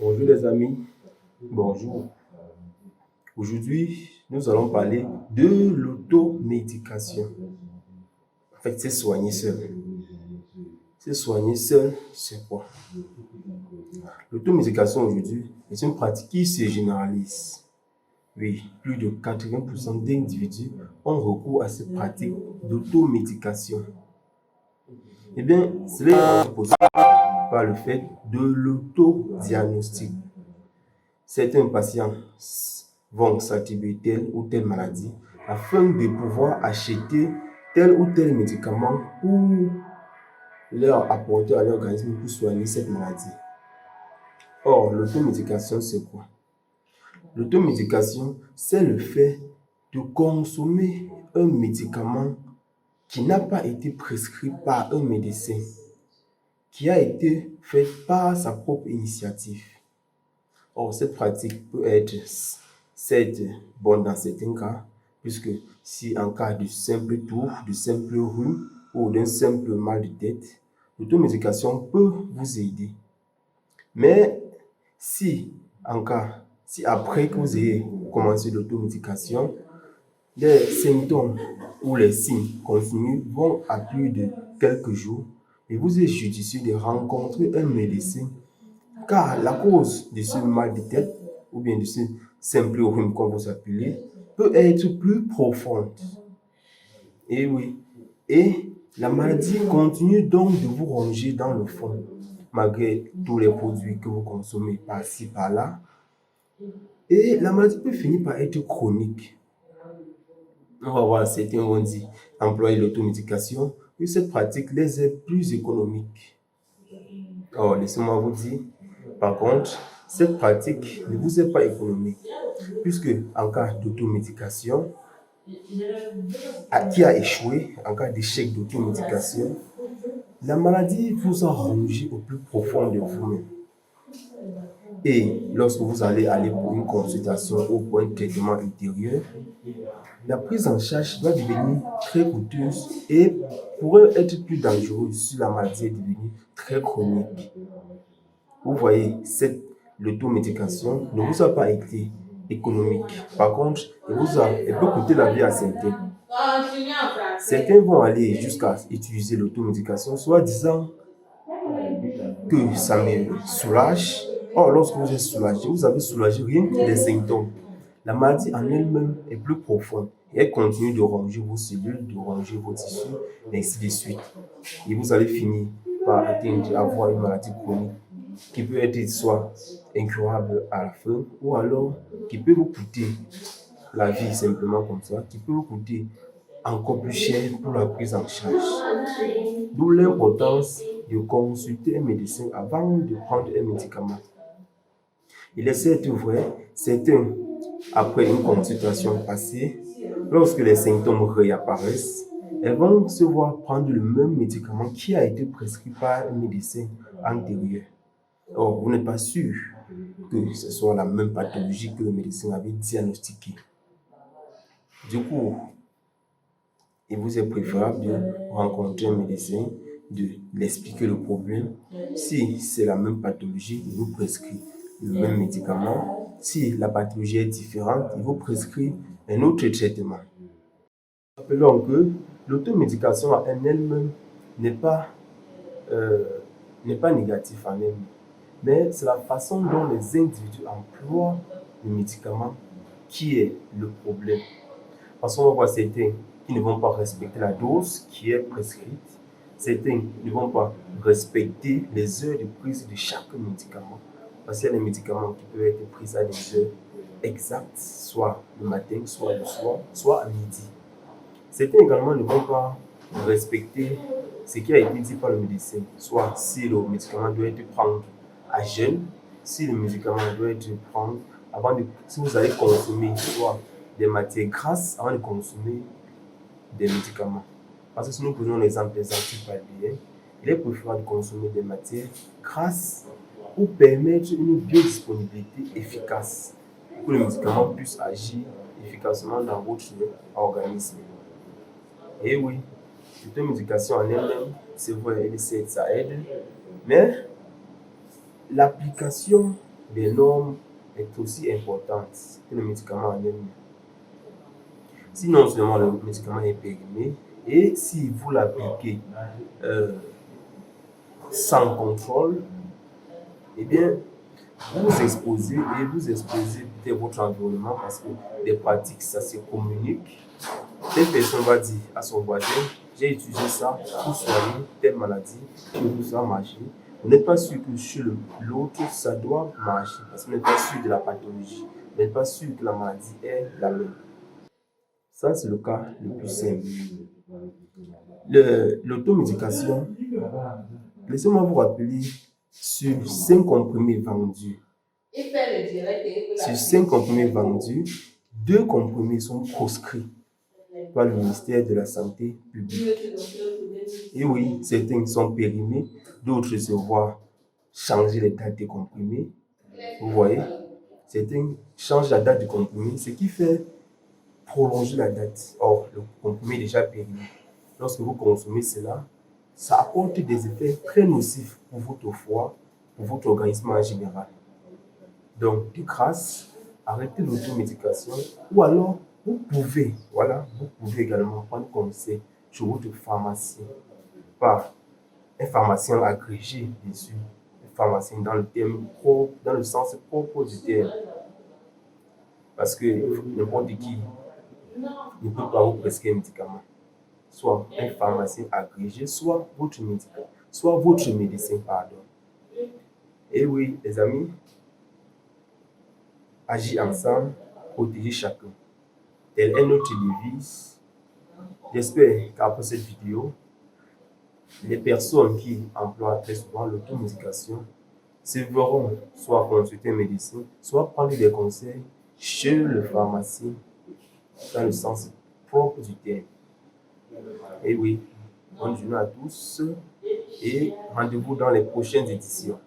Bonjour les amis, bonjour. Aujourd'hui, nous allons parler de l'automédication. En fait, c'est soigner seul. C'est soigner seul, c'est quoi? L'automédication aujourd'hui est une pratique qui se généralise. Oui, plus de 80% d'individus ont recours à cette pratique d'automédication. Eh bien, cela est rendu possible par le fait de l'autodiagnostic. Certains patients vont s'attribuer telle ou telle maladie afin de pouvoir acheter tel ou tel médicament pour leur apporter à l'organisme pour soigner cette maladie. Or, l'automédication, c'est quoi? L'automédication, c'est le fait de consommer un médicament qui n'a pas été prescrit par un médecin, qui a été fait par sa propre initiative. Or, cette pratique peut être certes bonne dans certains cas, puisque si en cas de simple toux, de simple rhume ou d'un simple mal de tête, l'automédication peut vous aider. Mais si après que vous ayez commencé l'automédication, les symptômes ou les signes continuent vont à plus de quelques jours, et vous êtes judicieux de rencontrer un médecin, car la cause de ce mal de tête ou bien de ce simple rhume, comme vous appelez, peut être plus profonde. Et oui, et la maladie continue donc de vous ronger dans le fond, malgré tous les produits que vous consommez par-ci, par-là. Et la maladie peut finir par être chronique. On va voir, certains vont dire, employer l'automédication, que cette pratique les est plus économique. Or, laissez-moi vous dire, par contre, cette pratique ne vous est pas économique, puisque en cas d'automédication, qui a échoué, en cas d'échec d'automédication, la maladie vous a rongé au plus profond de vous-même. Et lorsque vous allez pour une consultation ou pour un traitement ultérieur, la prise en charge va devenir très coûteuse et pourrait être plus dangereuse si la maladie est devenue très chronique. Vous voyez, l'automédication ne vous a pas été économique. Par contre, elle peut coûter la vie à certains. Certains vont aller jusqu'à utiliser l'automédication, soit disant que ça me soulage. Or, lorsque vous êtes soulagé, vous avez soulagé rien que des symptômes. La maladie en elle-même est plus profonde et elle continue de ronger vos cellules, de ronger vos tissus, et ainsi de suite. Et vous allez finir par avoir une maladie chronique qui peut être soit incurable à la fin ou alors qui peut vous coûter la vie simplement comme ça, qui peut vous coûter encore plus cher pour la prise en charge. D'où l'importance de consulter un médecin avant de prendre un médicament. Il est certes vrai, certains, après une consultation passée, lorsque les symptômes réapparaissent, elles vont se voir prendre le même médicament qui a été prescrit par un médecin antérieur. Or, vous n'êtes pas sûr que ce soit la même pathologie que le médecin avait diagnostiquée. Du coup, il vous est préférable de rencontrer un médecin, de l'expliquer le problème. Si c'est la même pathologie, il vous prescrit le même médicament. Si la pathologie est différente, il vous prescrit un autre traitement. Rappelons que l'automédication en elle-même n'est pas, négative en elle-même, mais c'est la façon dont les individus emploient le médicament qui est le problème. Parce qu'on voit certains qui ne vont pas respecter la dose qui est prescrite, certains ne vont pas respecter les heures de prise de chaque médicament. Parce qu'il y a des médicaments qui peuvent être pris à des heures exactes, soit le matin, soit le soir, soit à midi. Certains également ne vont pas respecter ce qui a été dit par le médecin, soit si le médicament doit être pris à jeûne, si le médicament doit être pris si vous allez consommer soit des matières grasses avant de consommer des médicaments. Parce que si nous prenons l'exemple des antibiotiques, il est préférable de consommer des matières grasses pour permettre une biodisponibilité efficace, pour que le médicament puisse agir efficacement dans votre organisme. Et oui, l'automédication en elle-même, c'est vrai, ça aide, mais l'application des normes est aussi importante que le médicament en lui-même. Si non seulement le médicament est périmé, et si vous l'appliquez euh, sans contrôle, eh bien, vous exposez peut-être votre environnement parce que des pratiques, ça se communique. Telle personne va dire à son voisin, j'ai utilisé ça pour soigner telle maladie, que ça a marché. Vous n'êtes pas sûr que chez l'autre, ça doit marcher parce que vous n'êtes pas sûr de la pathologie. Vous n'êtes pas sûr que la maladie est la même. Ça, c'est le cas le plus simple. L'automédication, laissez-moi vous rappeler sur 5 comprimés vendus. Sur 5 comprimés vendus, 2 comprimés sont proscrits par le ministère de la Santé publique. Et oui, certains sont périmés, d'autres se voient changer les dates des comprimés. Vous voyez, certains changent la date du comprimé, ce qui fait prolonger la date. Or, le comprimé est déjà périmé. Lorsque vous consommez cela, ça apporte des effets très nocifs pour votre foie, pour votre organisme en général. Donc, de grâce, arrêtez l'automédication ou alors vous pouvez également prendre conseil chez votre pharmacien, par un pharmacien agrégé, bien sûr, un pharmacien dans le sens propre du terme. Parce que n'importe qui ne peut pas vous prescrire un médicament. Soit un pharmacien agrégé, soit votre médecin, pardon. Et oui, les amis, agir ensemble, protéger chacun. Tel est notre devise. J'espère qu'après cette vidéo, les personnes qui emploient très souvent l'automédication se verront soit consulter un médecin, soit prendre des conseils chez le pharmacien dans le sens propre du terme. Et oui, bonne journée à tous et rendez-vous dans les prochaines éditions.